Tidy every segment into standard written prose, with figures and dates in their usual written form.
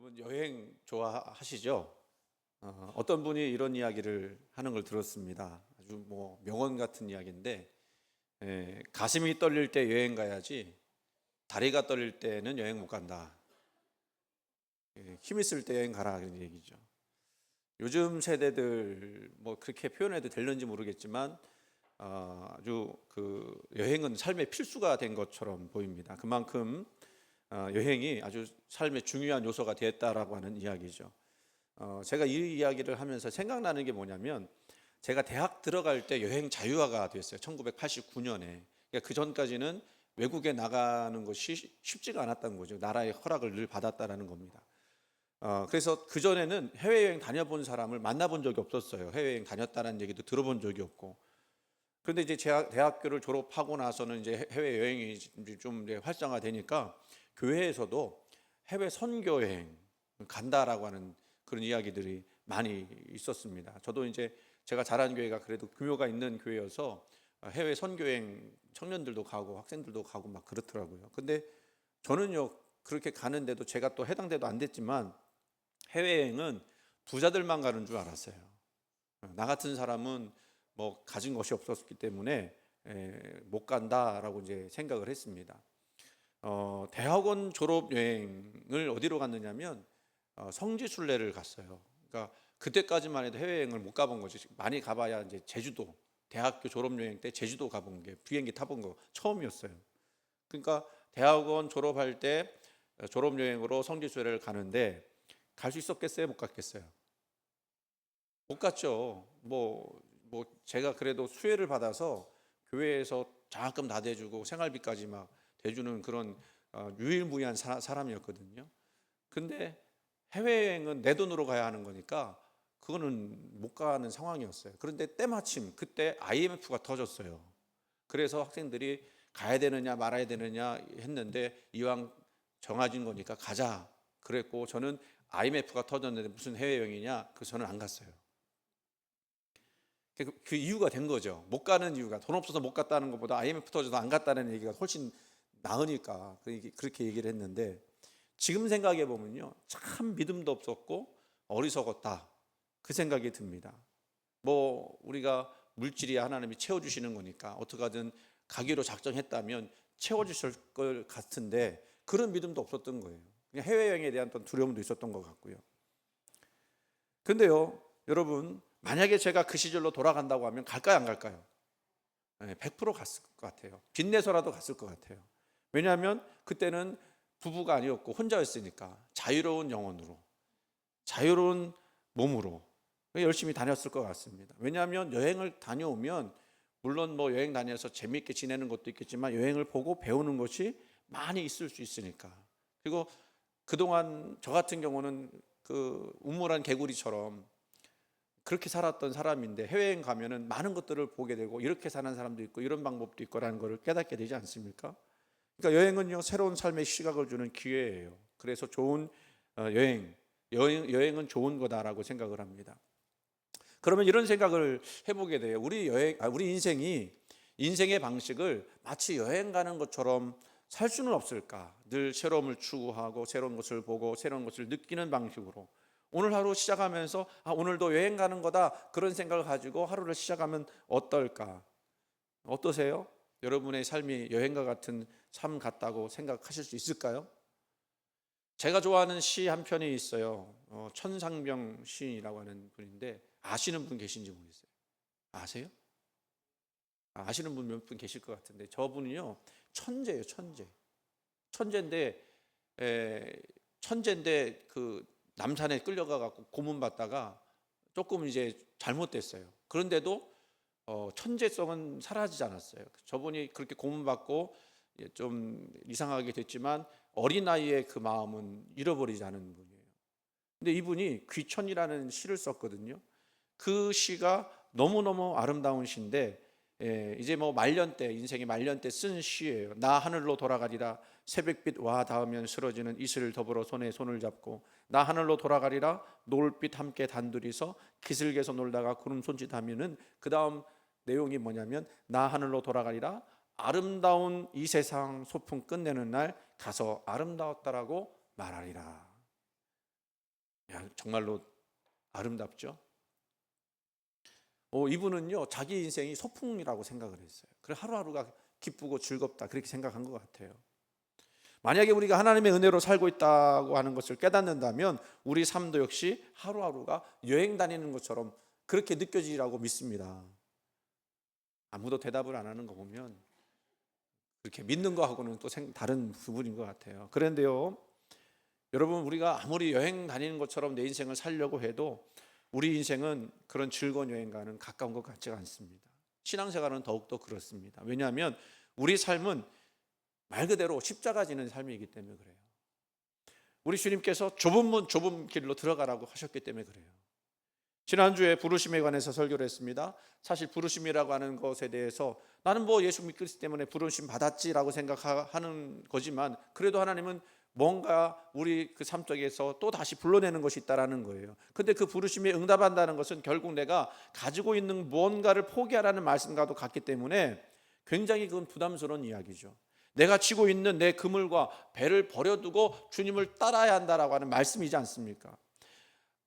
여러분 여행 좋아하시죠? 어떤 분이 이런 이야기를 하는 걸 들었습니다. 아주 뭐 명언 같은 이야기인데, 가슴이 떨릴 때 여행 가야지 다리가 떨릴 때는 여행 못 간다. 힘 있을 때 여행 가라 그런 얘기죠. 요즘 세대들 뭐 그렇게 표현해도 될는지 모르겠지만 아주 그 여행은 삶의 필수가 된 것처럼 보입니다. 그만큼 여행이 아주 삶의 중요한 요소가 됐다라고 하는 이야기죠. 제가 이 이야기를 하면서 생각나는 게 뭐냐면, 제가 대학 들어갈 때 여행 자유화가 됐어요. 1989년에. 그러니까 그 전까지는 외국에 나가는 것이 쉽지가 않았다는 거죠. 나라의 허락을 늘 받았다라는 겁니다. 그래서 그 전에는 해외여행 다녀본 사람을 만나본 적이 없었어요. 해외여행 다녔다는 얘기도 들어본 적이 없고. 그런데 이제 제가 대학교를 졸업하고 나서는 이제 해외여행이 좀 이제 활성화되니까 교회에서도 해외 선교 여행 간다라고 하는 그런 이야기들이 많이 있었습니다. 저도 이제 제가 자란 교회가 그래도 규모가 있는 교회여서 해외 선교 여행 청년들도 가고 학생들도 가고 막 그렇더라고요. 근데 저는요, 그렇게 가는데도 제가 또 해당돼도 안 됐지만 해외여행은 부자들만 가는 줄 알았어요. 나 같은 사람은 뭐 가진 것이 없었기 때문에 못 간다라고 이제 생각을 했습니다. 대학원 졸업 여행을 어디로 갔느냐면 성지순례를 갔어요. 그러니까 그때까지만 해도 해외여행을 못 가본 거죠. 많이 가봐야 이제 제주도, 대학교 졸업 여행 때 제주도 가본 게, 비행기 타본 거 처음이었어요. 그러니까 대학원 졸업할 때 졸업 여행으로 성지순례를 가는데, 갈 수 있었겠어요? 못 갔겠어요? 못 갔죠. 뭐 제가 그래도 수혜를 받아서 교회에서 장학금 다 대주고 생활비까지 막 대주는 그런 유일무이한 사람이었거든요. 근데 해외여행은 내 돈으로 가야 하는 거니까 그거는 못 가는 상황이었어요. 그런데 때마침 그때 IMF가 터졌어요. 그래서 학생들이 가야 되느냐 말아야 되느냐 했는데, 이왕 정해진 거니까 가자 그랬고, 저는 IMF가 터졌는데 무슨 해외여행이냐, 그래서 저는 안 갔어요. 그 이유가 된 거죠. 못 가는 이유가, 돈 없어서 못 갔다는 것보다 IMF 터져도 안 갔다는 얘기가 훨씬 나으니까 그렇게 얘기를 했는데, 지금 생각해 보면요, 참 믿음도 없었고 어리석었다, 그 생각이 듭니다. 뭐 우리가 물질이 하나님이 채워주시는 거니까 어떻게든 가기로 작정했다면 채워주실 것 같은데, 그런 믿음도 없었던 거예요. 그냥 해외여행에 대한 어떤 두려움도 있었던 것 같고요. 근데요, 여러분, 만약에 제가 그 시절로 돌아간다고 하면 갈까요, 안 갈까요? 100% 갔을 것 같아요. 빚내서라도 갔을 것 같아요. 왜냐하면 그때는 부부가 아니었고 혼자였으니까 자유로운 영혼으로, 자유로운 몸으로 열심히 다녔을 것 같습니다. 왜냐하면 여행을 다녀오면, 물론 뭐 여행 다녀서 재미있게 지내는 것도 있겠지만 여행을 보고 배우는 것이 많이 있을 수 있으니까. 그리고 그동안 저 같은 경우는 그 우물안 개구리처럼 그렇게 살았던 사람인데, 해외여행 가면은 많은 것들을 보게 되고, 이렇게 사는 사람도 있고 이런 방법도 있고라는 것을 깨닫게 되지 않습니까? 그러니까 여행은요, 새로운 삶의 시각을 주는 기회예요. 그래서 좋은 여행은 좋은 거다라고 생각을 합니다. 그러면 이런 생각을 해보게 돼요. 우리 인생의 방식을 마치 여행 가는 것처럼 살 수는 없을까? 늘 새로움을 추구하고 새로운 것을 보고 새로운 것을 느끼는 방식으로 오늘 하루 시작하면서 오늘도 여행 가는 거다, 그런 생각을 가지고 하루를 시작하면 어떨까? 어떠세요? 여러분의 삶이 여행과 같은 삶 같다고 생각하실 수 있을까요? 제가 좋아하는 시 한 편이 있어요. 천상병 시인이라고 하는 분인데, 아시는 분 계신지 모르겠어요. 아세요? 아시는 분 몇 분 계실 것 같은데, 저분이요, 천재예요, 천재. 천재인데 천재인데 그 남산에 끌려가 갖고 고문받다가 조금 이제 잘못됐어요. 그런데도 천재성은 사라지지 않았어요. 저분이 그렇게 고문받고 좀 이상하게 됐지만 어린아이의 그 마음은 잃어버리지 않은 분이에요. 근데 이분이 귀천이라는 시를 썼거든요. 그 시가 너무너무 아름다운 시인데, 이제 뭐 인생의 말년 때 쓴 시예요. 나 하늘로 돌아가리라, 새벽빛 와 닿으면 쓰러지는 이슬을 더불어 손에 손을 잡고, 나 하늘로 돌아가리라, 노을빛 함께 단둘이서 기슭에서 놀다가 구름 손짓하면은, 그 다음 내용이 뭐냐면, 나 하늘로 돌아가리라, 아름다운 이 세상 소풍 끝내는 날 가서 아름다웠다라고 말하리라. 정말로 아름답죠. 이분은요 자기 인생이 소풍이라고 생각을 했어요. 그래 하루하루가 기쁘고 즐겁다 그렇게 생각한 것 같아요. 만약에 우리가 하나님의 은혜로 살고 있다고 하는 것을 깨닫는다면 우리 삶도 역시 하루하루가 여행 다니는 것처럼 그렇게 느껴지라고 믿습니다. 아무도 대답을 안 하는 거 보면 그렇게 믿는 거하고는 또 다른 부분인 것 같아요. 그런데요 여러분, 우리가 아무리 여행 다니는 것처럼 내 인생을 살려고 해도 우리 인생은 그런 즐거운 여행과는 가까운 것 같지가 않습니다. 신앙생활은 더욱더 그렇습니다. 왜냐하면 우리 삶은 말 그대로 십자가 지는 삶이기 때문에 그래요. 우리 주님께서 좁은 문 좁은 길로 들어가라고 하셨기 때문에 그래요. 지난주에 부르심에 관해서 설교를 했습니다. 사실 부르심이라고 하는 것에 대해서 나는 뭐 예수 믿기 때문에 부르심 받았지라고 생각하는 거지만 그래도 하나님은 뭔가 우리 그 삶 속에서 또 다시 불러내는 것이 있다라는 거예요. 근데 그 부르심에 응답한다는 것은 결국 내가 가지고 있는 무언가를 포기하라는 말씀과도 같기 때문에 굉장히 그건 부담스러운 이야기죠. 내가 쥐고 있는 내 그물과 배를 버려두고 주님을 따라야 한다라고 하는 말씀이지 않습니까?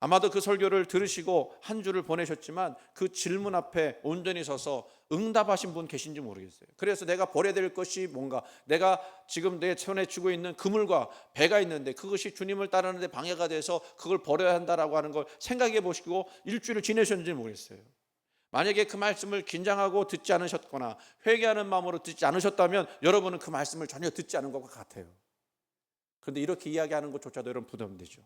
아마도 그 설교를 들으시고 한 주를 보내셨지만 그 질문 앞에 온전히 서서 응답하신 분 계신지 모르겠어요. 그래서 내가 버려야 될 것이 뭔가, 내가 지금 내 손에 쥐고 있는 그물과 배가 있는데 그것이 주님을 따르는 데 방해가 돼서 그걸 버려야 한다라고 하는 걸 생각해 보시고 일주일을 지내셨는지 모르겠어요. 만약에 그 말씀을 긴장하고 듣지 않으셨거나 회개하는 마음으로 듣지 않으셨다면 여러분은 그 말씀을 전혀 듣지 않은 것과 같아요. 그런데 이렇게 이야기하는 것조차도 여러분 부담되죠.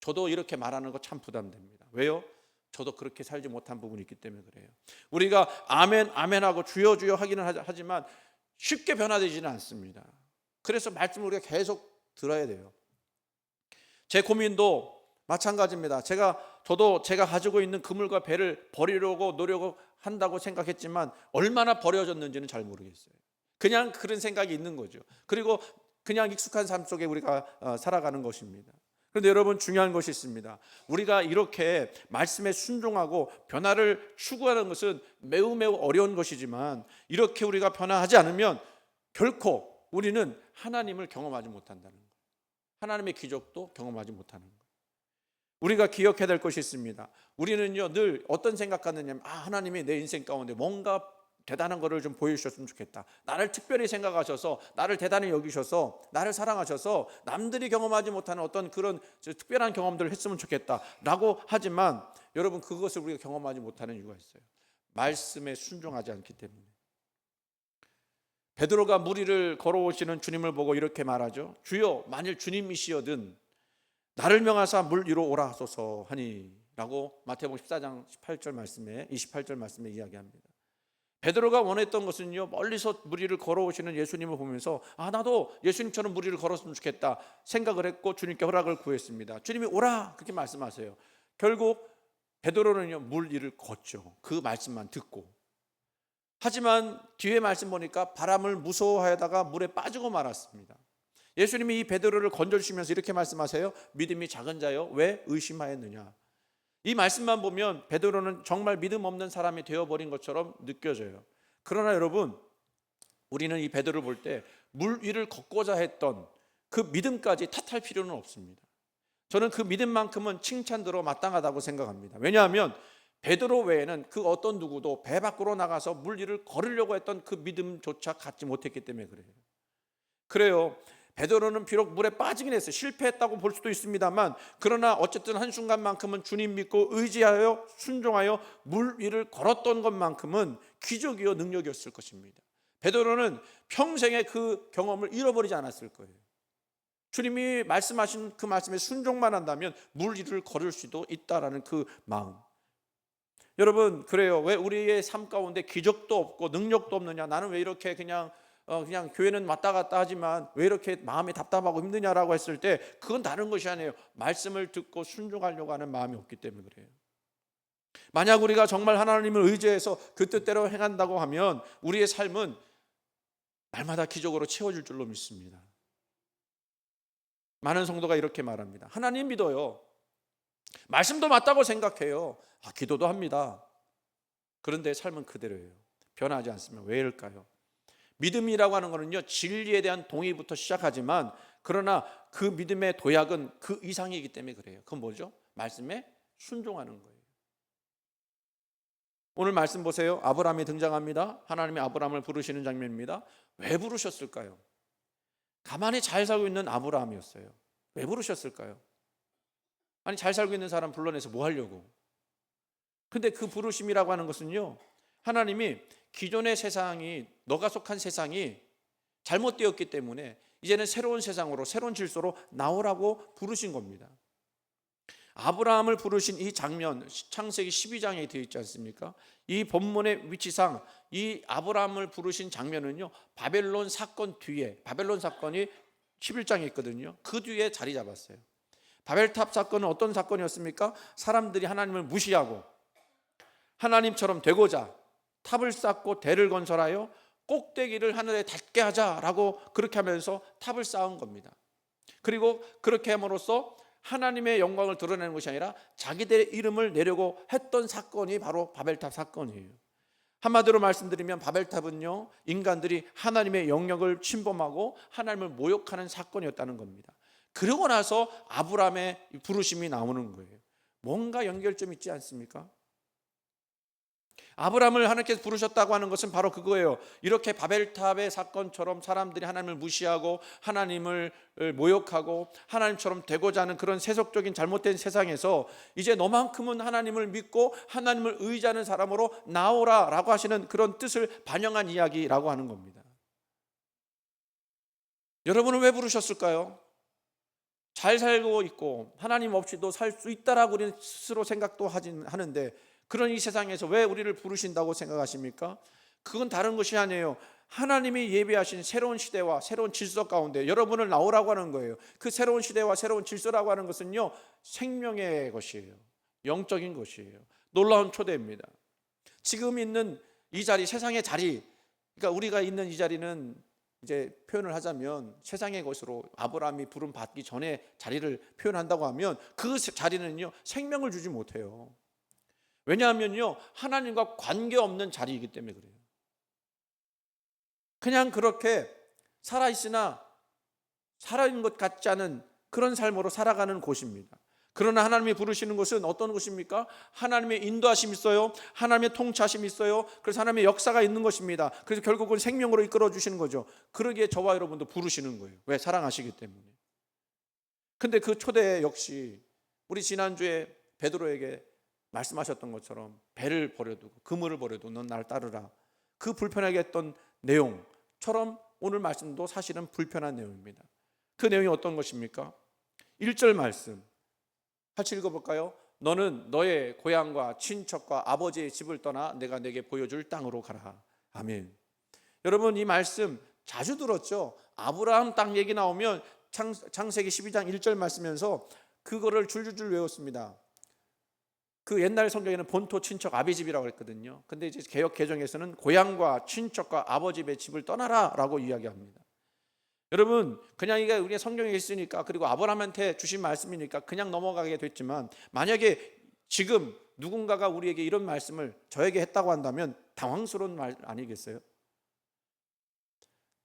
저도 이렇게 말하는 거 참 부담됩니다. 왜요? 저도 그렇게 살지 못한 부분이 있기 때문에 그래요. 우리가 아멘 아멘하고 주여 주여 하기는 하지만 쉽게 변화되지는 않습니다. 그래서 말씀을 우리가 계속 들어야 돼요. 제 고민도 마찬가지입니다. 저도 제가 가지고 있는 그물과 배를 버리려고 노력한다고 생각했지만 얼마나 버려졌는지는 잘 모르겠어요. 그냥 그런 생각이 있는 거죠. 그리고 그냥 익숙한 삶 속에 우리가 살아가는 것입니다. 그런데 여러분, 중요한 것이 있습니다. 우리가 이렇게 말씀에 순종하고 변화를 추구하는 것은 매우 매우 어려운 것이지만 이렇게 우리가 변화하지 않으면 결코 우리는 하나님을 경험하지 못한다는 거예요. 하나님의 기적도 경험하지 못하는 거예요. 우리가 기억해야 될 것이 있습니다. 우리는요 늘 어떤 생각하느냐면 하나님이 내 인생 가운데 뭔가 대단한 것을 좀 보여주셨으면 좋겠다. 나를 특별히 생각하셔서 나를 대단히 여기셔서 나를 사랑하셔서 남들이 경험하지 못하는 어떤 그런 특별한 경험들을 했으면 좋겠다 라고 하지만 여러분, 그것을 우리가 경험하지 못하는 이유가 있어요. 말씀에 순종하지 않기 때문에. 베드로가 물 위를 걸어오시는 주님을 보고 이렇게 말하죠. 주여, 만일 주님이시여든 나를 명하사 물 위로 오라 하소서 하니 라고 마태복음 14장 28절 말씀에 이야기합니다. 베드로가 원했던 것은요, 멀리서 물 위를 걸어오시는 예수님을 보면서 나도 예수님처럼 물 위를 걸었으면 좋겠다 생각을 했고 주님께 허락을 구했습니다. 주님이 오라 그렇게 말씀하세요. 결국 베드로는요 물 위를 걷죠. 그 말씀만 듣고. 하지만 뒤에 말씀 보니까 바람을 무서워하다가 물에 빠지고 말았습니다. 예수님이 이 베드로를 건져주시면서 이렇게 말씀하세요. 믿음이 작은 자여 왜 의심하였느냐. 이 말씀만 보면 베드로는 정말 믿음 없는 사람이 되어버린 것처럼 느껴져요. 그러나 여러분, 우리는 이 베드로를 볼 때 물 위를 걷고자 했던 그 믿음까지 탓할 필요는 없습니다. 저는 그 믿음만큼은 칭찬들어 마땅하다고 생각합니다. 왜냐하면 베드로 외에는 그 어떤 누구도 배 밖으로 나가서 물 위를 걸으려고 했던 그 믿음조차 갖지 못했기 때문에 그래요. 베드로는 비록 물에 빠지긴 했어요. 실패했다고 볼 수도 있습니다만 그러나 어쨌든 한순간만큼은 주님 믿고 의지하여 순종하여 물 위를 걸었던 것만큼은 기적이요 능력이었을 것입니다. 베드로는 평생의 그 경험을 잃어버리지 않았을 거예요. 주님이 말씀하신 그 말씀에 순종만 한다면 물 위를 걸을 수도 있다라는 그 마음. 여러분, 그래요. 왜 우리의 삶 가운데 기적도 없고 능력도 없느냐, 나는 왜 이렇게 그냥 교회는 왔다 갔다 하지만 왜 이렇게 마음이 답답하고 힘드냐라고 했을 때 그건 다른 것이 아니에요. 말씀을 듣고 순종하려고 하는 마음이 없기 때문에 그래요. 만약 우리가 정말 하나님을 의지해서 그 뜻대로 행한다고 하면 우리의 삶은 날마다 기적으로 채워질 줄로 믿습니다. 많은 성도가 이렇게 말합니다. 하나님 믿어요. 말씀도 맞다고 생각해요. 기도도 합니다. 그런데 삶은 그대로예요. 변하지 않으면 왜일까요? 믿음이라고 하는 것은요 진리에 대한 동의부터 시작하지만 그러나 그 믿음의 도약은 그 이상이기 때문에 그래요. 그건 뭐죠? 말씀에 순종하는 거예요. 오늘 말씀 보세요. 아브라함이 등장합니다. 하나님이 아브라함을 부르시는 장면입니다. 왜 부르셨을까요? 가만히 잘 살고 있는 아브라함이었어요. 왜 부르셨을까요? 아니, 잘 살고 있는 사람 불러내서 뭐 하려고? 근데 그 부르심이라고 하는 것은요, 하나님이 기존의 세상이, 너가 속한 세상이 잘못되었기 때문에 이제는 새로운 세상으로, 새로운 질서로 나오라고 부르신 겁니다. 아브라함을 부르신 이 장면, 창세기 12장에 되어 있지 않습니까? 이 본문의 위치상 이 아브라함을 부르신 장면은요, 바벨론 사건 뒤에, 바벨론 사건이 11장에 있거든요. 그 뒤에 자리 잡았어요. 바벨탑 사건은 어떤 사건이었습니까? 사람들이 하나님을 무시하고 하나님처럼 되고자 탑을 쌓고 대를 건설하여 꼭대기를 하늘에 닿게 하자라고 그렇게 하면서 탑을 쌓은 겁니다. 그리고 그렇게 함으로써 하나님의 영광을 드러내는 것이 아니라 자기들의 이름을 내려고 했던 사건이 바로 바벨탑 사건이에요. 한마디로 말씀드리면 바벨탑은요, 인간들이 하나님의 영역을 침범하고 하나님을 모욕하는 사건이었다는 겁니다. 그러고 나서 아브라함의 부르심이 나오는 거예요. 뭔가 연결점이 있지 않습니까? 아브라함을 하나님께서 부르셨다고 하는 것은 바로 그거예요. 이렇게 바벨탑의 사건처럼 사람들이 하나님을 무시하고 하나님을 모욕하고 하나님처럼 되고자 하는 그런 세속적인 잘못된 세상에서 이제 너만큼은 하나님을 믿고 하나님을 의지하는 사람으로 나오라라고 하시는 그런 뜻을 반영한 이야기라고 하는 겁니다. 여러분은 왜 부르셨을까요? 잘 살고 있고 하나님 없이도 살 수 있다라고 우리는 스스로 생각도 하는데, 그런 이 세상에서 왜 우리를 부르신다고 생각하십니까? 그건 다른 것이 아니에요. 하나님이 예비하신 새로운 시대와 새로운 질서 가운데 여러분을 나오라고 하는 거예요. 그 새로운 시대와 새로운 질서라고 하는 것은요, 생명의 것이에요. 영적인 것이에요. 놀라운 초대입니다. 지금 있는 이 자리, 세상의 자리, 그러니까 우리가 있는 이 자리는 이제 표현을 하자면 세상의 것으로 아브라함이 부름 받기 전에 자리를 표현한다고 하면 그 자리는요, 생명을 주지 못해요. 왜냐하면요, 하나님과 관계없는 자리이기 때문에 그래요. 그냥 그렇게 살아있으나 살아있는 것 같지 않은 그런 삶으로 살아가는 곳입니다. 그러나 하나님이 부르시는 곳은 어떤 곳입니까? 하나님의 인도하심이 있어요. 하나님의 통치하심이 있어요. 그래서 하나님의 역사가 있는 것입니다. 그래서 결국은 생명으로 이끌어 주시는 거죠. 그러기에 저와 여러분도 부르시는 거예요. 왜? 사랑하시기 때문에. 근데 그 초대 역시 우리 지난주에 베드로에게 말씀하셨던 것처럼 배를 버려두고 그물을 버려두고 넌 나를 따르라, 그 불편하게 했던 내용처럼 오늘 말씀도 사실은 불편한 내용입니다. 그 내용이 어떤 것입니까? 1절 말씀 같이 읽어볼까요? 너는 너의 고향과 친척과 아버지의 집을 떠나 내가 내게 보여줄 땅으로 가라. 아멘. 여러분, 이 말씀 자주 들었죠? 아브라함 땅 얘기 나오면 창세기 12장 1절 말씀에서 그거를 줄줄줄 외웠습니다. 그 옛날 성경에는 본토 친척 아비 집이라고 했거든요. 근데 이제 개역 개정에서는 고향과 친척과 아버지의 집을 떠나라라고 이야기합니다. 여러분, 그냥 이게 우리가 성경에 있으니까, 그리고 아브라함한테 주신 말씀이니까 그냥 넘어가게 됐지만, 만약에 지금 누군가가 우리에게 이런 말씀을 저에게 했다고 한다면 당황스러운 말 아니겠어요?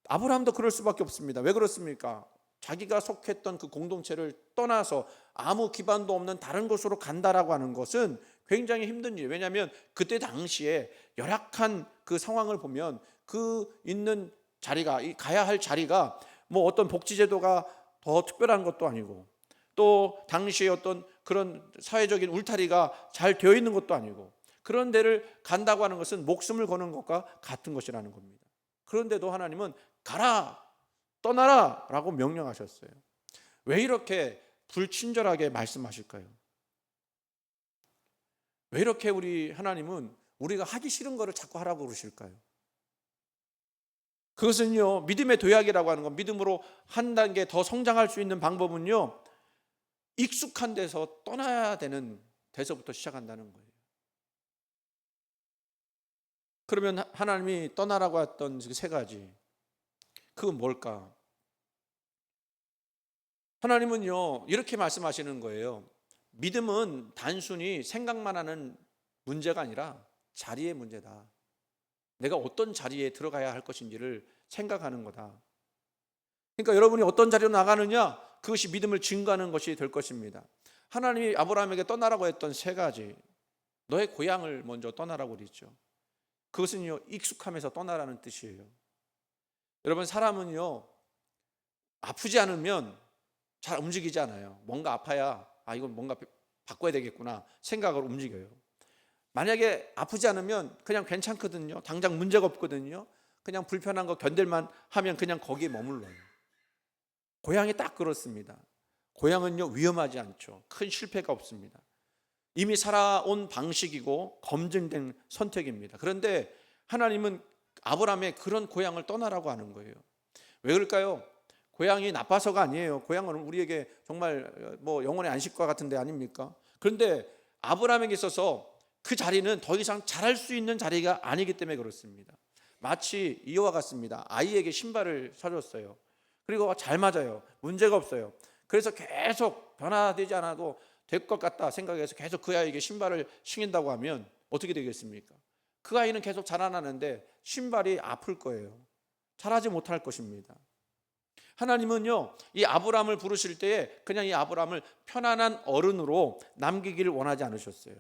아브라함도 그럴 수밖에 없습니다. 왜 그렇습니까? 자기가 속했던 그 공동체를 떠나서 아무 기반도 없는 다른 곳으로 간다라고 하는 것은 굉장히 힘든 일이에요. 왜냐하면 그때 당시에 열악한 그 상황을 보면 그 있는 자리가, 가야 할 자리가 뭐 어떤 복지제도가 더 특별한 것도 아니고, 또 당시에 어떤 그런 사회적인 울타리가 잘 되어 있는 것도 아니고, 그런 데를 간다고 하는 것은 목숨을 거는 것과 같은 것이라는 겁니다. 그런데도 하나님은 가라, 떠나라 라고 명령하셨어요. 왜 이렇게 불친절하게 말씀하실까요? 왜 이렇게 우리 하나님은 우리가 하기 싫은 거를 자꾸 하라고 그러실까요? 그것은요, 믿음의 도약이라고 하는 건, 믿음으로 한 단계 더 성장할 수 있는 방법은요, 익숙한 데서 떠나야 되는 데서부터 시작한다는 거예요. 그러면 하나님이 떠나라고 했던 그 세 가지, 그건 뭘까? 하나님은요, 이렇게 말씀하시는 거예요. 믿음은 단순히 생각만 하는 문제가 아니라 자리의 문제다. 내가 어떤 자리에 들어가야 할 것인지를 생각하는 거다. 그러니까 여러분이 어떤 자리로 나가느냐, 그것이 믿음을 증거하는 것이 될 것입니다. 하나님이 아브라함에게 떠나라고 했던 세 가지, 너의 고향을 먼저 떠나라고 그랬죠. 그것은요, 익숙함에서 떠나라는 뜻이에요. 여러분, 사람은요, 아프지 않으면 잘 움직이지 않아요. 뭔가 아파야 이건 뭔가 바꿔야 되겠구나 생각으로 움직여요. 만약에 아프지 않으면 그냥 괜찮거든요. 당장 문제가 없거든요. 그냥 불편한 거 견딜만 하면 그냥 거기에 머물러요. 고향이 딱 그렇습니다. 고향은요, 위험하지 않죠. 큰 실패가 없습니다. 이미 살아온 방식이고 검증된 선택입니다. 그런데 하나님은 아브라함의 그런 고향을 떠나라고 하는 거예요. 왜 그럴까요? 고향이 나빠서가 아니에요. 고향은 우리에게 정말 뭐 영혼의 안식과 같은 데 아닙니까? 그런데 아브라함에게 있어서 그 자리는 더 이상 잘할 수 있는 자리가 아니기 때문에 그렇습니다. 마치 이와 같습니다. 아이에게 신발을 사줬어요. 그리고 잘 맞아요. 문제가 없어요. 그래서 계속 변화되지 않아도 될 것 같다 생각해서 계속 그 아이에게 신발을 신긴다고 하면 어떻게 되겠습니까? 그 아이는 계속 자라나는데 신발이 아플 거예요. 자라지 못할 것입니다. 하나님은요, 이 아브라함을 부르실 때에 그냥 이 아브라함을 편안한 어른으로 남기기를 원하지 않으셨어요.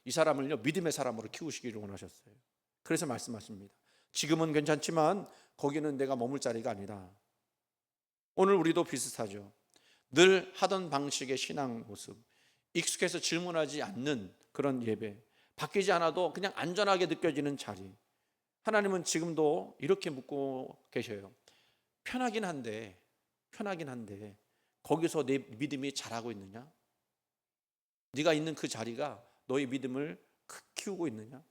이 사람을요, 믿음의 사람으로 키우시기를 원하셨어요. 그래서 말씀하십니다. 지금은 괜찮지만 거기는 내가 머물 자리가 아니다. 오늘 우리도 비슷하죠. 늘 하던 방식의 신앙 모습, 익숙해서 질문하지 않는 그런 예배, 바뀌지 않아도 그냥 안전하게 느껴지는 자리. 하나님은 지금도 이렇게 묻고 계셔요. 편하긴 한데 거기서 내 믿음이 자라고 있느냐? 네가 있는 그 자리가 너의 믿음을 키우고 있느냐?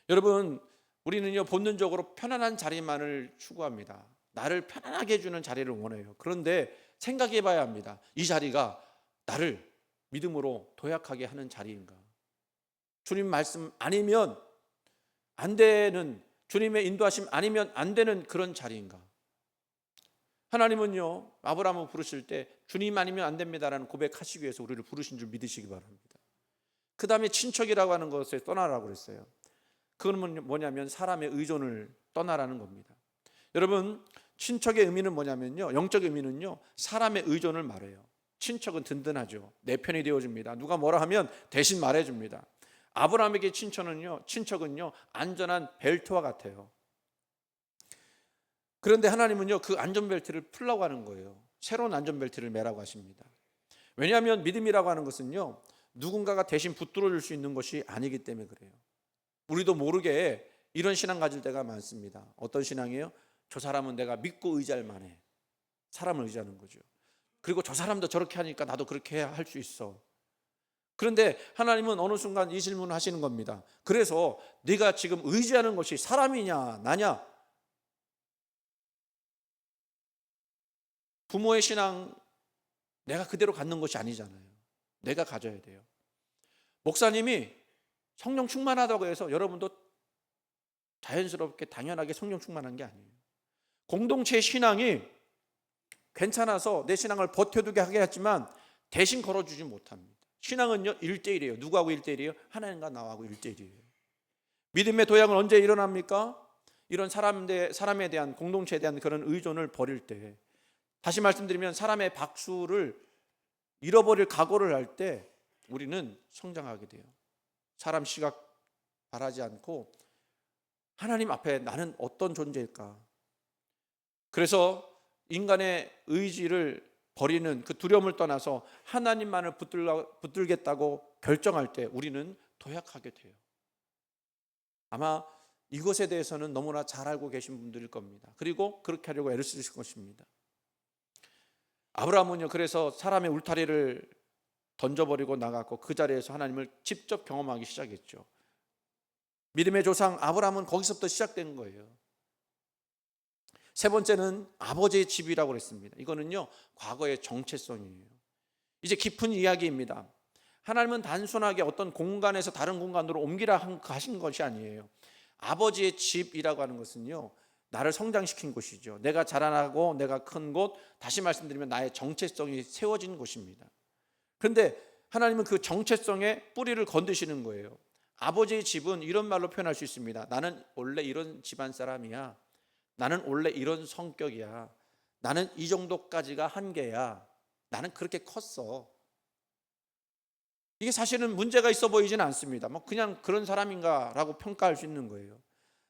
여러분, 우리는요, 본능적으로 편안한 자리만을 추구합니다. 나를 편안하게 해주는 자리를 원해요. 그런데 생각해 봐야 합니다. 이 자리가 나를 믿음으로 도약하게 하는 자리인가? 주님 말씀 아니면 안 되는, 주님의 인도하심 아니면 안 되는 그런 자리인가? 하나님은요, 아브라함을 부르실 때 주님 아니면 안 됩니다라는 고백하시기 위해서 우리를 부르신 줄 믿으시기 바랍니다. 그 다음에 친척이라고 하는 것을 떠나라고 그랬어요. 그건 뭐냐면 사람의 의존을 떠나라는 겁니다. 여러분, 친척의 의미는 뭐냐면요, 영적 의미는요, 사람의 의존을 말해요. 친척은 든든하죠. 내 편이 되어줍니다. 누가 뭐라 하면 대신 말해줍니다. 아브라함에게 친척은요 안전한 벨트와 같아요. 그런데 하나님은요, 그 안전벨트를 풀라고 하는 거예요. 새로운 안전벨트를 매라고 하십니다. 왜냐하면 믿음이라고 하는 것은요, 누군가가 대신 붙들어 줄 수 있는 것이 아니기 때문에 그래요. 우리도 모르게 이런 신앙 가질 때가 많습니다. 어떤 신앙이에요? 저 사람은 내가 믿고 의지할 만해. 사람을 의지하는 거죠. 그리고 저 사람도 저렇게 하니까 나도 그렇게 할 수 있어. 그런데 하나님은 어느 순간 이 질문을 하시는 겁니다. 그래서 네가 지금 의지하는 것이 사람이냐 나냐? 부모의 신앙 내가 그대로 갖는 것이 아니잖아요. 내가 가져야 돼요. 목사님이 성령 충만하다고 해서 여러분도 자연스럽게 당연하게 성령 충만한 게 아니에요. 공동체 신앙이 괜찮아서 내 신앙을 버텨두게 하게 했지만 대신 걸어주지 못합니다. 신앙은요 1대1이에요. 누구하고 1대1이에요? 하나님과 나하고 1대1이에요. 믿음의 도약은 언제 일어납니까? 이런 사람에 대한, 공동체에 대한 그런 의존을 버릴 때, 다시 말씀드리면 사람의 박수를 잃어버릴 각오를 할 때 우리는 성장하게 돼요. 사람 시각 바라지 않고 하나님 앞에 나는 어떤 존재일까? 그래서 인간의 의지를 버리는 그 두려움을 떠나서 하나님만을 붙들겠다고 결정할 때 우리는 도약하게 돼요. 아마 이것에 대해서는 너무나 잘 알고 계신 분들일 겁니다. 그리고 그렇게 하려고 애를 쓰실 것입니다. 아브라함은요, 그래서 사람의 울타리를 던져버리고 나갔고 그 자리에서 하나님을 직접 경험하기 시작했죠. 믿음의 조상 아브라함은 거기서부터 시작된 거예요. 세 번째는 아버지의 집이라고 그랬습니다. 이거는요, 과거의 정체성이에요. 이제 깊은 이야기입니다. 하나님은 단순하게 어떤 공간에서 다른 공간으로 옮기라 하신 것이 아니에요. 아버지의 집이라고 하는 것은요, 나를 성장시킨 곳이죠. 내가 자라나고 내가 큰 곳, 다시 말씀드리면 나의 정체성이 세워진 곳입니다. 그런데 하나님은 그 정체성의 뿌리를 건드시는 거예요. 아버지의 집은 이런 말로 표현할 수 있습니다. 나는 원래 이런 집안 사람이야. 나는 원래 이런 성격이야. 나는 이 정도까지가 한계야. 나는 그렇게 컸어. 이게 사실은 문제가 있어 보이지는 않습니다. 뭐 그냥 그런 사람인가라고 평가할 수 있는 거예요.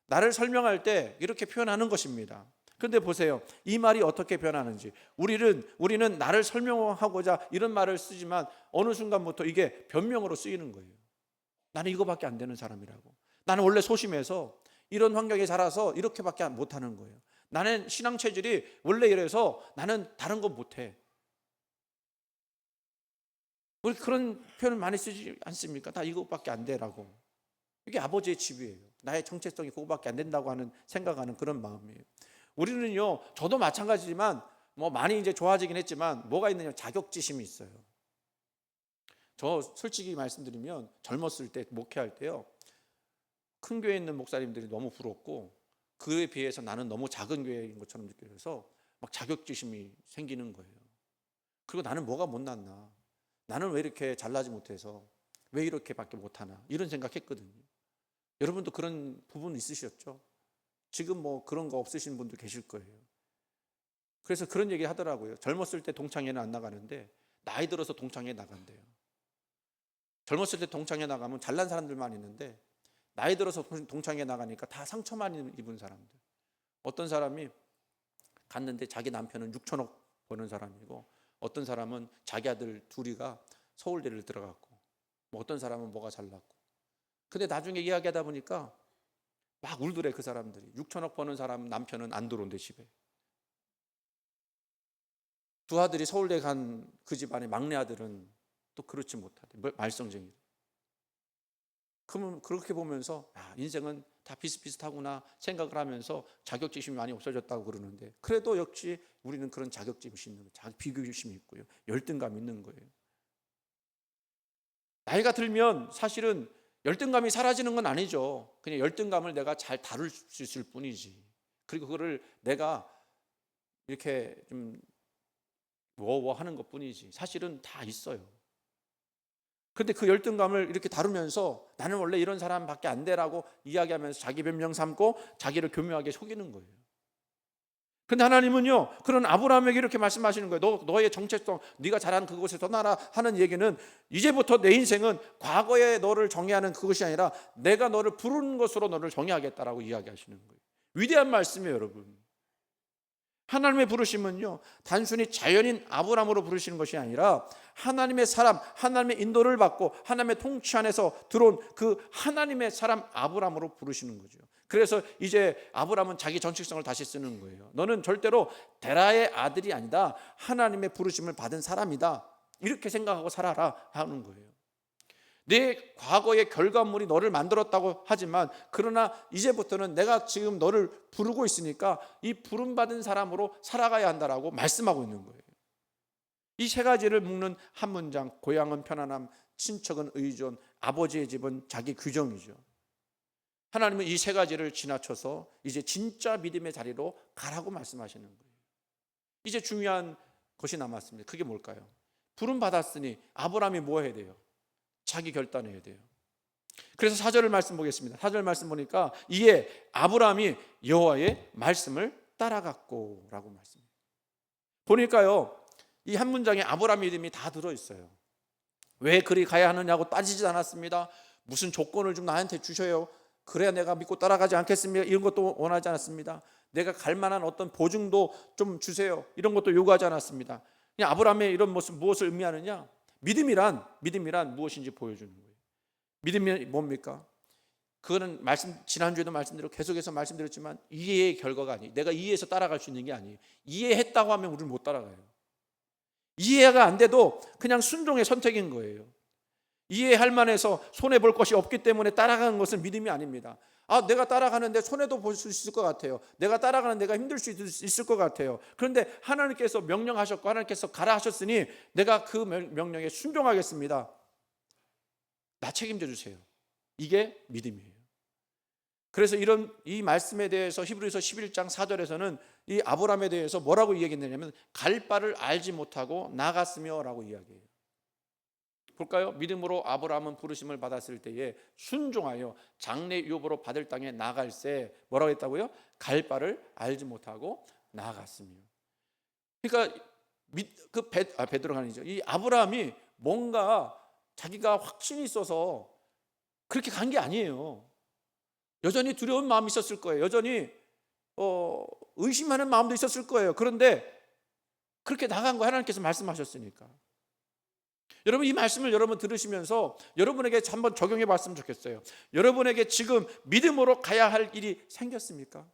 나를 설명할 때 이렇게 표현하는 것입니다. 그런데 보세요. 이 말이 어떻게 변하는지. 우리는 나를 설명하고자 이런 말을 쓰지만 어느 순간부터 이게 변명으로 쓰이는 거예요. 나는 이거밖에 안 되는 사람이라고. 나는 원래 소심해서 이런 환경에 자라서 이렇게밖에 못하는 거예요. 나는 신앙 체질이 원래 이래서 나는 다른 거 못해. 우리 그런 표현을 많이 쓰지 않습니까? 다 이것밖에 안 돼라고. 이게 아버지의 집이에요. 나의 정체성이 그거밖에 안 된다고 하는 생각하는 그런 마음이에요. 우리는요, 저도 마찬가지지만 뭐 많이 이제 좋아지긴 했지만 뭐가 있느냐, 자격지심이 있어요. 저 솔직히 말씀드리면 젊었을 때 목회할 때요, 큰 교회에 있는 목사님들이 너무 부럽고 그에 비해서 나는 너무 작은 교회인 것처럼 느껴져서 막 자격지심이 생기는 거예요. 그리고 나는 뭐가 못났나, 나는 왜 이렇게 잘나지 못해서 왜 이렇게밖에 못하나, 이런 생각했거든요. 여러분도 그런 부분 있으셨죠? 지금 뭐 그런 거 없으신 분도 계실 거예요. 그래서 그런 얘기 하더라고요. 젊었을 때 동창회는 안 나가는데 나이 들어서 동창회 나간대요. 젊었을 때 동창회 나가면 잘난 사람들만 있는데 나이 들어서 동창회 나가니까 다 상처만 입은 사람들. 어떤 사람이 갔는데 자기 남편은 6천억 버는 사람이고, 어떤 사람은 자기 아들 둘이가 서울대를 들어갔고, 뭐 어떤 사람은 뭐가 잘났고. 근데 나중에 이야기하다 보니까 막 울더래. 그 사람들이 6천억 버는 사람 남편은 안 들어온대 집에. 두 아들이 서울대 간 그 집안의 막내 아들은 또 그렇지 못하대. 말썽쟁이. 그러면 그렇게 보면서 인생은 다 비슷비슷하구나 생각을 하면서 자격지심이 많이 없어졌다고 그러는데, 그래도 역시 우리는 그런 자격지심이 있는 거예요. 비교심이 있고요, 열등감이 있는 거예요. 나이가 들면 사실은 열등감이 사라지는 건 아니죠. 그냥 열등감을 내가 잘 다룰 수 있을 뿐이지. 그리고 그거를 내가 이렇게 좀 하는 것 뿐이지. 사실은 다 있어요. 그런데 그 열등감을 이렇게 다루면서 나는 원래 이런 사람밖에 안 돼라고 이야기하면서 자기 변명 삼고 자기를 교묘하게 속이는 거예요. 근데 하나님은요, 그런 아브라함에게 이렇게 말씀하시는 거예요. 너의 정체성, 네가 잘한 그곳에 떠나라 하는 얘기는, 이제부터 내 인생은 과거에 너를 정의하는 그것이 아니라 내가 너를 부르는 것으로 너를 정의하겠다라고 이야기하시는 거예요. 위대한 말씀이에요, 여러분. 하나님의 부르심은요, 단순히 자연인 아브라함으로 부르시는 것이 아니라 하나님의 사람, 하나님의 인도를 받고 하나님의 통치 안에서 들어온 그 하나님의 사람 아브라함으로 부르시는 거죠. 그래서 이제 아브라함은 자기 정체성을 다시 쓰는 거예요. 너는 절대로 데라의 아들이 아니다, 하나님의 부르심을 받은 사람이다, 이렇게 생각하고 살아라 하는 거예요. 내 과거의 결과물이 너를 만들었다고 하지만, 그러나 이제부터는 내가 지금 너를 부르고 있으니까 이 부름받은 사람으로 살아가야 한다라고 말씀하고 있는 거예요. 이 세 가지를 묶는 한 문장, 고향은 편안함, 친척은 의존, 아버지의 집은 자기 규정이죠. 하나님은 이 세 가지를 지나쳐서 이제 진짜 믿음의 자리로 가라고 말씀하시는 거예요. 이제 중요한 것이 남았습니다. 그게 뭘까요? 부름받았으니 아브라함이 뭐 해야 돼요? 자기 결단해야 돼요. 그래서 4절 말씀 보겠습니다. 4절 말씀 보니까 이에 아브라함이 여호와의 말씀을 따라갔고 라고 말씀해요. 보니까요, 이 한 문장에 아브라함의 믿음이 다 들어있어요. 왜 그리 가야 하느냐고 따지지 않았습니다. 무슨 조건을 좀 나한테 주셔요, 그래야 내가 믿고 따라가지 않겠습니까? 이런 것도 원하지 않았습니다. 내가 갈 만한 어떤 보증도 좀 주세요, 이런 것도 요구하지 않았습니다. 그냥 아브라함의 이런 모습, 무엇을 의미하느냐? 믿음이란 무엇인지 보여주는 거예요. 믿음이 뭡니까? 그거는 지난주에도 말씀드렸고 계속해서 말씀드렸지만 이해의 결과가 아니에요. 내가 이해해서 따라갈 수 있는 게 아니에요. 이해했다고 하면 우리는 못 따라가요. 이해가 안 돼도 그냥 순종의 선택인 거예요. 이해할 만해서 손해볼 것이 없기 때문에 따라가는 것은 믿음이 아닙니다. 내가 따라가는데 손해도 볼 수 있을 것 같아요. 내가 따라가는 데가 힘들 수 있을 것 같아요. 그런데 하나님께서 명령하셨고 하나님께서 가라 하셨으니 내가 그 명령에 순종하겠습니다. 나 책임져 주세요. 이게 믿음이에요. 그래서 이 말씀에 대해서 히브리서 11장 4절에서는 이 아브라함에 대해서 뭐라고 이야기했느냐면 갈 바를 알지 못하고 나갔으며 라고 이야기해요. 볼까요? 믿음으로 아브라함은 부르심을 받았을 때에 순종하여 장래 유업으로 받을 땅에 나갈새 뭐라고 했다고요? 갈 바를 알지 못하고 나아갔으며. 그러니까 베드로가 아니죠. 이 아브라함이 뭔가 자기가 확신이 있어서 그렇게 간 게 아니에요. 여전히 두려운 마음이 있었을 거예요. 여전히 의심하는 마음도 있었을 거예요. 그런데 그렇게 나간 거 하나님께서 말씀하셨으니까. 여러분, 이 말씀을 여러분 들으시면서 여러분에게 한번 적용해 봤으면 좋겠어요. 여러분에게 지금 믿음으로 가야 할 일이 생겼습니까?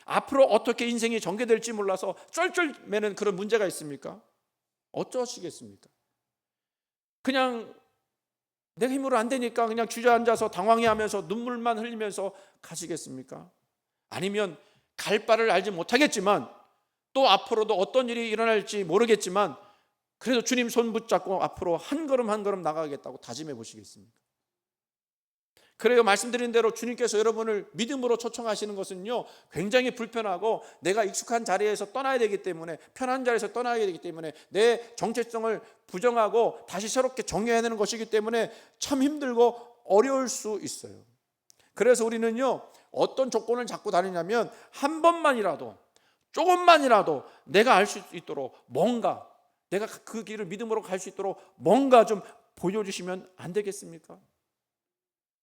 앞으로 어떻게 인생이 전개될지 몰라서 쩔쩔매는 그런 문제가 있습니까? 어쩌시겠습니까? 그냥 내가 힘으로 안 되니까 그냥 주저앉아서 당황해하면서 눈물만 흘리면서 가시겠습니까? 아니면 갈 바를 알지 못하겠지만 또 앞으로도 어떤 일이 일어날지 모르겠지만 그래도 주님 손 붙잡고 앞으로 한 걸음 한 걸음 나가겠다고 다짐해 보시겠습니까? 그래요. 말씀드린 대로 주님께서 여러분을 믿음으로 초청하시는 것은요, 굉장히 불편하고 내가 익숙한 자리에서 떠나야 되기 때문에, 편한 자리에서 떠나야 되기 때문에, 내 정체성을 부정하고 다시 새롭게 정해야 되는 것이기 때문에 참 힘들고 어려울 수 있어요. 그래서 우리는요, 어떤 조건을 잡고 다니냐면 한 번만이라도, 조금만이라도 내가 알 수 있도록 뭔가, 내가 그 길을 믿음으로 갈 수 있도록 뭔가 좀 보여주시면 안 되겠습니까?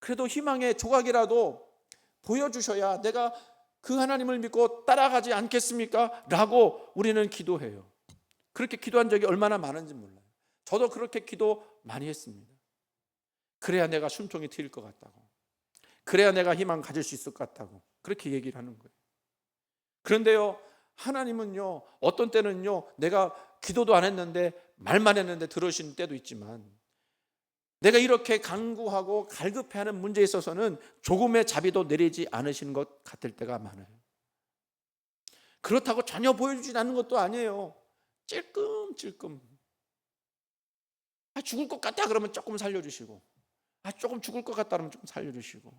그래도 희망의 조각이라도 보여주셔야 내가 그 하나님을 믿고 따라가지 않겠습니까? 라고 우리는 기도해요. 그렇게 기도한 적이 얼마나 많은지 몰라요. 저도 그렇게 기도 많이 했습니다. 그래야 내가 숨통이 트일 것 같다고, 그래야 내가 희망 가질 수 있을 것 같다고 그렇게 얘기를 하는 거예요. 그런데요, 하나님은요, 어떤 때는요, 내가 기도도 안 했는데 말만 했는데 들으시는 때도 있지만, 내가 이렇게 간구하고 갈급해하는 문제에 있어서는 조금의 자비도 내리지 않으시는 것 같을 때가 많아요. 그렇다고 전혀 보여주지 않는 것도 아니에요. 찔끔찔끔. 죽을 것 같다 그러면 조금 살려주시고, 조금 죽을 것 같다 그러면 좀 살려주시고.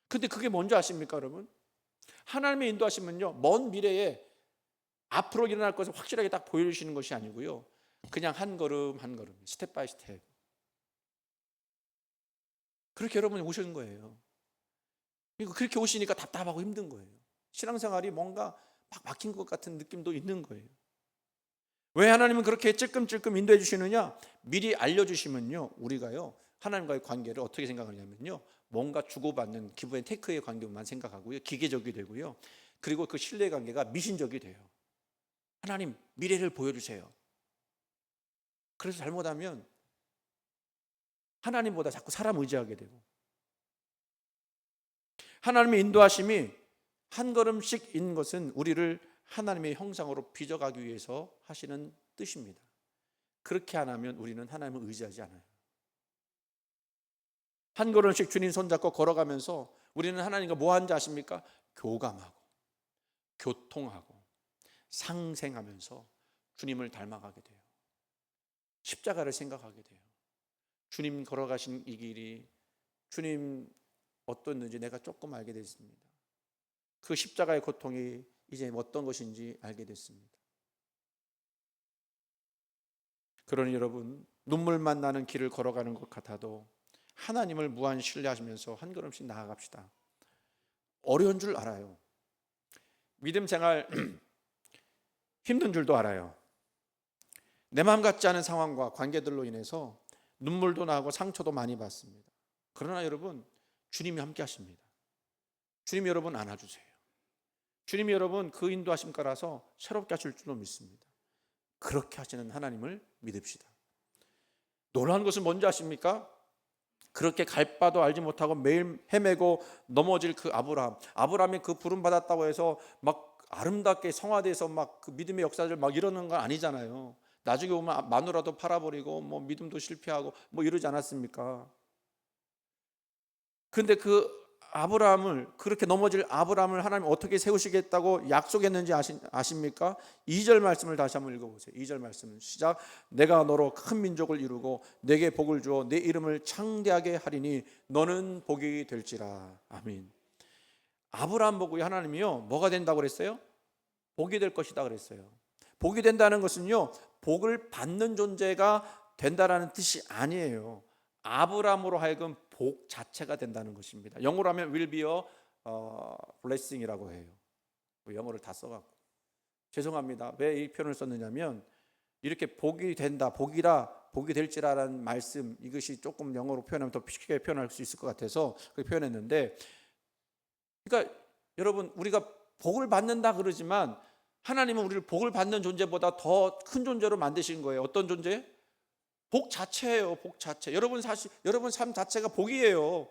근데 그게 뭔지 아십니까, 여러분? 하나님의 인도하시면요, 먼 미래에 앞으로 일어날 것을 확실하게 딱 보여주시는 것이 아니고요, 그냥 한 걸음 한 걸음, 스텝 바이 스텝, 그렇게 여러분이 오시는 거예요. 그리고 그렇게 오시니까 답답하고 힘든 거예요. 신앙생활이 뭔가 막 막힌 것 같은 느낌도 있는 거예요. 왜 하나님은 그렇게 찔끔찔끔 인도해 주시느냐? 미리 알려주시면요, 우리가요, 하나님과의 관계를 어떻게 생각하냐면요, 뭔가 주고받는 기브 앤 테이크의 관계만 생각하고요, 기계적이 되고요, 그리고 그 신뢰 관계가 미신적이 돼요. 하나님, 미래를 보여주세요. 그래서 잘못하면 하나님보다 자꾸 사람 의지하게 되고, 하나님의 인도하심이 한 걸음씩 인 것은 우리를 하나님의 형상으로 빚어가기 위해서 하시는 뜻입니다. 그렇게 안 하면 우리는 하나님을 의지하지 않아요. 한 걸음씩 주님 손잡고 걸어가면서 우리는 하나님과 뭐 하는지 아십니까? 교감하고 교통하고 상생하면서 주님을 닮아가게 돼요. 십자가를 생각하게 돼요. 주님 걸어가신 이 길이 주님 어떻는지 내가 조금 알게 됐습니다. 그 십자가의 고통이 이제 어떤 것인지 알게 됐습니다. 그러니 여러분, 눈물만 나는 길을 걸어가는 것 같아도 하나님을 무한 신뢰하시면서 한 걸음씩 나아갑시다. 어려운 줄 알아요. 믿음 생활 힘든 줄도 알아요. 내 마음 같지 않은 상황과 관계들로 인해서 눈물도 나고 상처도 많이 받습니다. 그러나 여러분, 주님이 함께 하십니다. 주님이 여러분 안아주세요. 주님이 여러분 그 인도하심 따라서 새롭게 하실 줄로 믿습니다. 그렇게 하시는 하나님을 믿읍시다. 놀라운 것은 뭔지 아십니까? 그렇게 갈 바도 알지 못하고 매일 헤매고 넘어질 그 아브라함이 그 부름 받았다고 해서 막 아름답게 성화돼서 막 그 믿음의 역사를 막 이러는 건 아니잖아요. 나중에 보면 마누라도 팔아버리고 뭐 믿음도 실패하고 뭐 이러지 않았습니까? 그런데 그 아브라함을, 그렇게 넘어질 아브라함을 하나님 어떻게 세우시겠다고 약속했는지 아십니까? 2절 말씀을 다시 한번 읽어보세요. 2절 말씀은 시작. 내가 너로 큰 민족을 이루고 내게 복을 주어 내 이름을 창대하게 하리니 너는 복이 될지라. 아멘. 아브라함 보고 하나님이요, 뭐가 된다고 그랬어요? 복이 될 것이다 그랬어요. 복이 된다는 것은요, 복을 받는 존재가 된다라는 뜻이 아니에요. 아브라함으로 하여금 복 자체가 된다는 것입니다. 영어로 하면 will be a blessing이라고 해요. 영어를 다 써갖고 죄송합니다. 왜 이 표현을 썼느냐면 이렇게 복이 된다, 복이라, 복이 될지라라는 말씀, 이것이 조금 영어로 표현하면 더 쉽게 표현할 수 있을 것 같아서 그렇게 표현했는데, 그러니까 여러분, 우리가 복을 받는다 그러지만 하나님은 우리를 복을 받는 존재보다 더 큰 존재로 만드신 거예요. 어떤 존재? 복 자체예요. 복 자체. 여러분 삶 자체가 복이에요.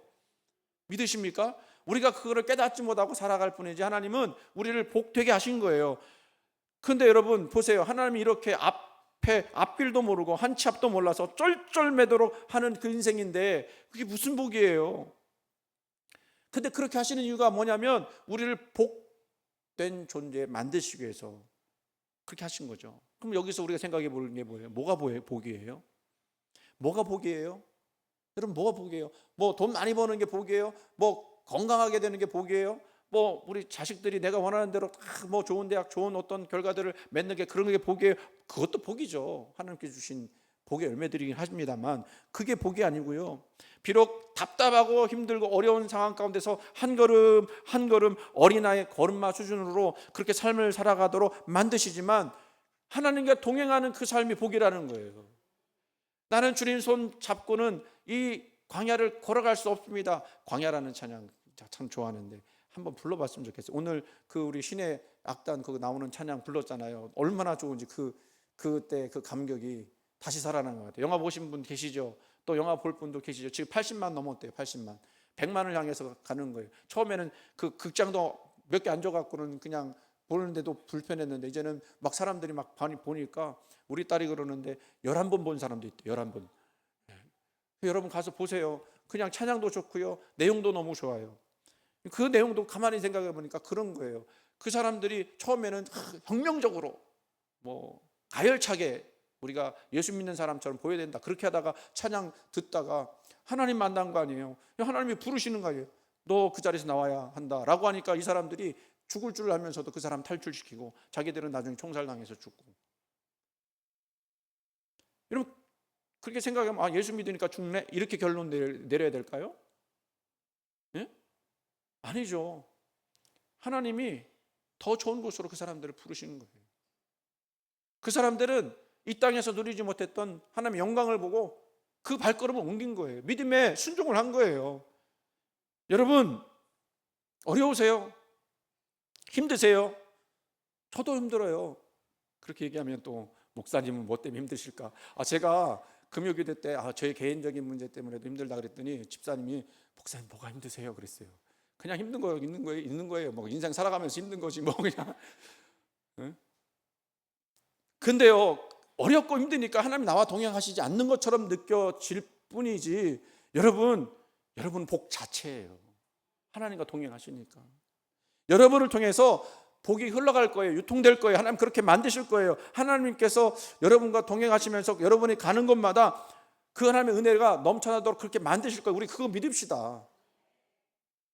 믿으십니까? 우리가 그거를 깨닫지 못하고 살아갈 뿐이지 하나님은 우리를 복되게 하신 거예요. 근데 여러분 보세요. 하나님이 이렇게 앞길도 모르고 한 치 앞도 몰라서 쫄쫄매도록 하는 그 인생인데 그게 무슨 복이에요? 근데 그렇게 하시는 이유가 뭐냐면 우리를 복된 존재 만드시기 위해서 그렇게 하신 거죠. 그럼 여기서 우리가 생각해 보는 게 뭐예요? 뭐가 복이에요? 뭐가 복이에요? 여러분 뭐가 복이에요? 뭐 돈 많이 버는 게 복이에요? 뭐 건강하게 되는 게 복이에요? 뭐 우리 자식들이 내가 원하는 대로 뭐 좋은 대학 좋은 어떤 결과들을 맺는 게 그런 게 복이에요? 그것도 복이죠. 하나님께 주신 복의 열매들이긴 합니다만 그게 복이 아니고요. 비록 답답하고 힘들고 어려운 상황 가운데서 한 걸음 한 걸음 어린아이 걸음마 수준으로 그렇게 삶을 살아가도록 만드시지만 하나님과 동행하는 그 삶이 복이라는 거예요. 나는 주님 손 잡고는 이 광야를 걸어갈 수 없습니다. 광야라는 찬양 참 좋아하는데 한번 불러봤으면 좋겠어요. 오늘 그 우리 신의 악단 그거 나오는 찬양 불렀잖아요. 얼마나 좋은지 그때 그 감격이 다시 살아난 것 같아요. 영화 보신 분 계시죠? 또 영화 볼 분도 계시죠? 지금 80만 넘었대요. 80만. 100만을 향해서 가는 거예요. 처음에는 그 극장도 몇 개 앉아갖고는 그냥 보는데도 불편했는데 이제는 막 사람들이 막 보니까 우리 딸이 그러는데 11번 본 사람도 있대요. 11번. 여러분 가서 보세요. 그냥 찬양도 좋고요. 내용도 너무 좋아요. 그 내용도 가만히 생각해 보니까 그런 거예요. 그 사람들이 처음에는 혁명적으로 뭐 가열차게 우리가 예수 믿는 사람처럼 보여야 된다 그렇게 하다가 찬양 듣다가 하나님 만난 거 아니에요. 하나님이 부르시는 거 아니에요. 너 그 자리에서 나와야 한다라고 하니까 이 사람들이 죽을 줄 알면서도 그 사람 탈출시키고 자기들은 나중에 총살당해서 죽고. 여러분 그렇게 생각하면 예수 믿으니까 죽네 이렇게 결론 내려야 될까요? 예? 아니죠. 하나님이 더 좋은 곳으로 그 사람들을 부르시는 거예요. 그 사람들은 이 땅에서 누리지 못했던 하나님의 영광을 보고 그 발걸음을 옮긴 거예요. 믿음에 순종을 한 거예요. 여러분 어려우세요? 힘드세요? 저도 힘들어요. 그렇게 얘기하면 또 목사님은 뭐 때문에 힘드실까? 제가 금요기도 때 저의 개인적인 문제 때문에도 힘들다 그랬더니 집사님이 목사님 뭐가 힘드세요? 그랬어요. 그냥 힘든 거예요. 있는 거예요. 뭐 인생 살아가면서 힘든 거지 뭐 그냥. 응? 근데요 어렵고 힘드니까 하나님 나와 동행하시지 않는 것처럼 느껴질 뿐이지 여러분 복 자체예요. 하나님과 동행하시니까 여러분을 통해서 복이 흘러갈 거예요. 유통될 거예요. 하나님 그렇게 만드실 거예요. 하나님께서 여러분과 동행하시면서 여러분이 가는 곳마다 그 하나님의 은혜가 넘쳐나도록 그렇게 만드실 거예요. 우리 그거 믿읍시다.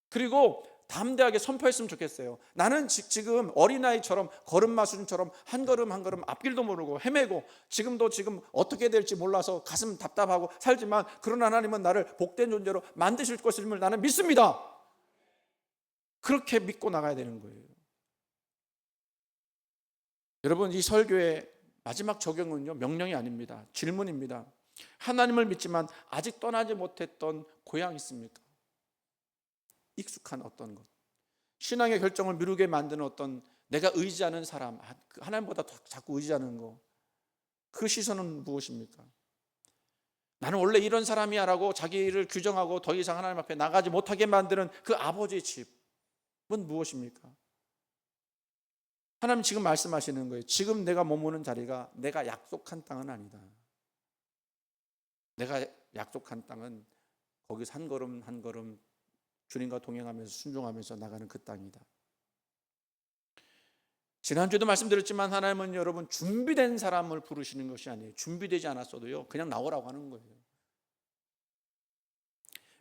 그리고 담대하게 선포했으면 좋겠어요. 나는 지금 어린아이처럼 걸음마 수준처럼 한 걸음 한 걸음 앞길도 모르고 헤매고 지금 어떻게 될지 몰라서 가슴 답답하고 살지만 그런 하나님은 나를 복된 존재로 만드실 것임을 나는 믿습니다. 그렇게 믿고 나가야 되는 거예요. 여러분 이 설교의 마지막 적용은요 명령이 아닙니다. 질문입니다. 하나님을 믿지만 아직 떠나지 못했던 고향 있습니까? 익숙한 어떤 것, 신앙의 결정을 미루게 만드는 어떤 내가 의지하는 사람, 하나님보다 자꾸 의지하는 거, 그 시선은 무엇입니까? 나는 원래 이런 사람이야 라고 자기를 규정하고 더 이상 하나님 앞에 나가지 못하게 만드는 그 아버지의 집은 무엇입니까? 하나님 지금 말씀하시는 거예요. 지금 내가 머무는 자리가 내가 약속한 땅은 아니다. 내가 약속한 땅은 거기서 한 걸음 한 걸음 주님과 동행하면서 순종하면서 나가는 그 땅이다. 지난주에도 말씀드렸지만 하나님은 여러분 준비된 사람을 부르시는 것이 아니에요. 준비되지 않았어도요 그냥 나오라고 하는 거예요.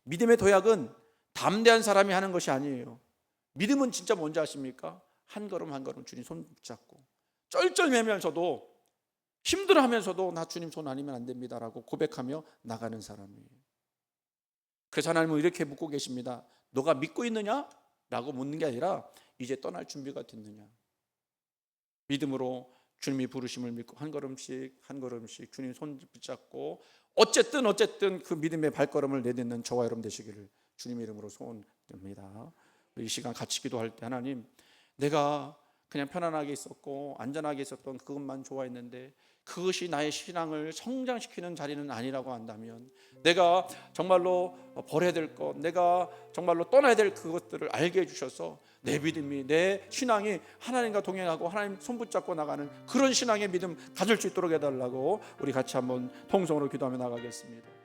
믿음의 도약은 담대한 사람이 하는 것이 아니에요. 믿음은 진짜 뭔지 아십니까? 한 걸음 한 걸음 주님 손 붙잡고 쩔쩔매면서도 힘들어하면서도 나 주님 손 아니면 안 됩니다라고 고백하며 나가는 사람이에요. 그래서 하나님은 이렇게 묻고 계십니다. 너가 믿고 있느냐? 라고 묻는 게 아니라 이제 떠날 준비가 됐느냐? 믿음으로 주님이 부르심을 믿고 한 걸음씩 한 걸음씩 주님 손 붙잡고 어쨌든 그 믿음의 발걸음을 내딛는 저와 여러분 되시기를 주님 이름으로 소원합니다. 이 시간 같이 기도할 때 하나님, 내가 그냥 편안하게 있었고 안전하게 있었던 그것만 좋아했는데 그것이 나의 신앙을 성장시키는 자리는 아니라고 한다면, 내가 정말로 버려야 될 것, 내가 정말로 떠나야 될 그것들을 알게 해주셔서 내 믿음이, 내 신앙이 하나님과 동행하고 하나님 손 붙잡고 나가는 그런 신앙의 믿음 가질 수 있도록 해달라고 우리 같이 한번 통성으로 기도하며 나가겠습니다.